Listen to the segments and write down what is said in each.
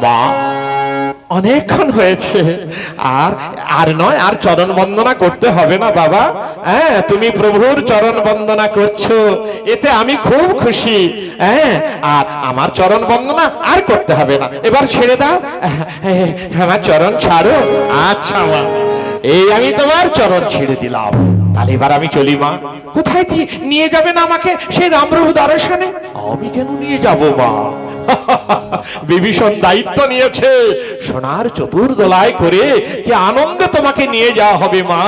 মা অনেকক্ষণ হয়েছে, আর আর নয়, আর চরণ বন্দনা করতে হবে না বাবা। হ্যাঁ, তুমি প্রভুর চরণ বন্দনা করছো, এতে আমি খুব খুশি। হ্যাঁ, আর আমার চরণ বন্দনা আর করতে হবে না, এবার ছেড়ে দাও, আমার চরণ ছাড়ো। আচ্ছা মা, এই আমি তোমার চরণ ছেড়ে দিলাম, তাহলে এবার আমি চলি। মা, কোথায় কি নিয়ে যাবে না আমাকে সেই রামপ্রভু দর্শনে? আমি কেন নিয়ে যাব মা? বিভীষণ দায়িত্ব নিয়েছে, সোনার চতুর্দোলায় করে কি আনন্দে তোমাকে নিয়ে যাওয়া হবে মা।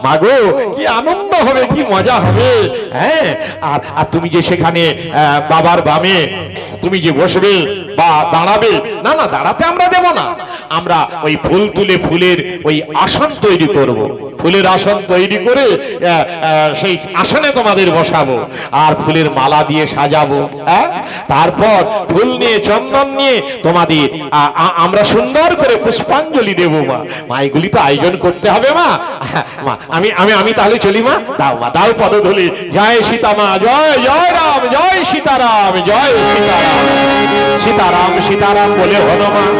মাগো, কি আনন্দ হবে, কি মজা হবে। হ্যাঁ, আর তুমি যে সেখানে বাবার বামে তুমি যে বসবে বা দাঁড়াবে, না না, দাঁড়াতে আমরা দেব না, আমরা ওই ফুল তুলে ফুলের ওই আসন তৈরি করব, ফুলের আসন তৈরি করে সেই আসনে তোমাদের বসাবো, আর ফুলের মালা দিয়ে সাজাবো। হ্যাঁ, তারপর ফুল নিয়ে, চন্দন নিয়ে তোমাদের আমরা সুন্দর করে পুষ্পাঞ্জলি দেবো মা। মা, এগুলি তো আয়োজন করতে হবে মা। মা, আমি আমি আমি তাহলে চলি মা। দাও মা, দাও পদধূলি। জয় সীতা মা, জয় জয় রাম, জয় সীতারাম, জয় সীতারাম। সীতারাম সীতারাম বলে হনুমান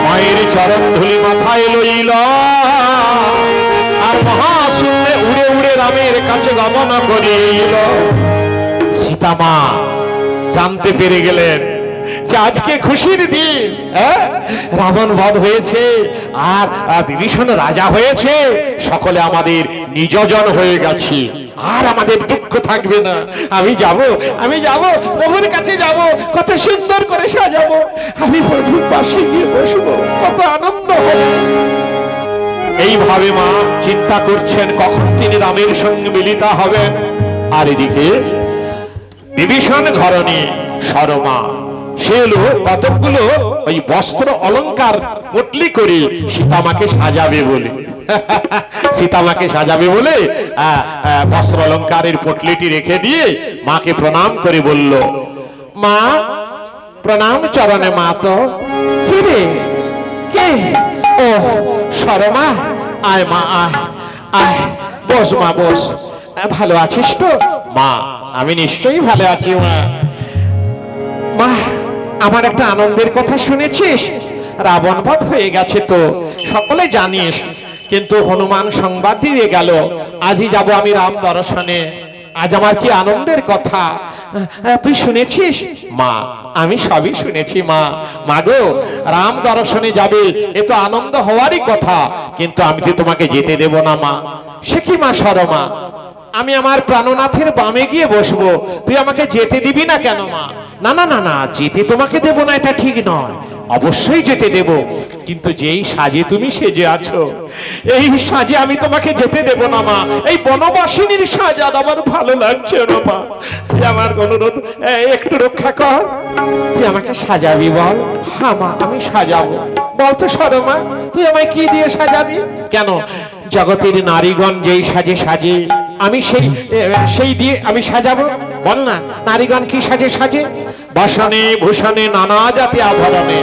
মায়ের চরণ ধুলি মাথায় লইল, আর মহাশূন্যে উড়ে উড়ে রামের কাছে গমন করিল। সীতা মা জানতে পেরে গেলেন যে আজকে খুশির দিন, রাবণ বধ হয়েছে, আর বিভীষণ রাজা হয়েছে, সকলে আমাদের নিজজন হয়ে গেছি, আর আমাদের দুঃখ থাকবে না। আমি যাব, আমি যাব, প্রভুর কাছে যাব, কত সুন্দর করে সাজাবো, আমি প্রভুর পাশে গিয়ে বসবো, কত আনন্দ হবে। এইভাবে মা চিন্তা করছেন কখন তিনি রামের সঙ্গে মিলিত হবেন। আর এদিকে বিভীষণ ঘরণী সরমা, সে হলো কতকগুলো ওই বস্ত্র অলংকার পটলি করে সীতামাকে সাজাবে বলে, সীতামাকে সাজাবে বলে বস্ত্র অলংকারের পটলিটি রেখে দিয়ে মাকে প্রণাম করে বলল, মা প্রণাম চরণে। মা তো ফিরে কে? ও সরমা, আয় মা, আয় আয়, বস মা, বস। ভালো আছিস তো? মা, আমি নিশ্চয়ই ভালো আছি মা। মা, আমার একটা আনন্দের কথা শুনেছিস? রাবণ বধ হয়ে গেছে তো সকলে জানিস, কিন্তু হনুমান সংবাদ দিয়ে গেল আজই যাব আমি রাম দর্শনে। আজ আমার কি আনন্দের কথা, তুই শুনেছিস? মা, আমি সবই শুনেছি মা। মাগো, রাম দর্শনে যাবে, এ তো আনন্দ হওয়ারই কথা, কিন্তু আমি তো তোমাকে যেতে দেব না মা। সে কি মা সরমা, আমি আমার প্রাণনাথের বামে গিয়ে বসবো, তুই আমাকে যেতে দিবি না কেন মা? না না না না, যেতে তোমাকে দেব না এটা ঠিক নয়, অবশ্যই যেতে দেব, কিন্তু যেই সাজে তুমি সেজে আছো, এই সাজে আমি তোমাকে যেতে দেব না মা। এই বনবাসিনীর সাজ আর আমার ভালো লাগছে না মা, তুই আমার অনুরোধ একটু রক্ষা কর, তুই আমাকে সাজাবি বল। হ্যাঁ মা, আমি সাজাবো। বলতো সরমা, তুই আমায় কি দিয়ে সাজাবি? কেন, জগতের নারীগণ যেই সাজে সাজে আমি সেই দিয়ে আমি সাজাবো? বল না, নারীগণ কি সাজে সাজে? বসনে ভূষণে নানা জাতি আভরণে,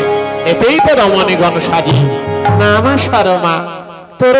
এতেই তো রমণীগণ সাজে। না মা সরমা, তোর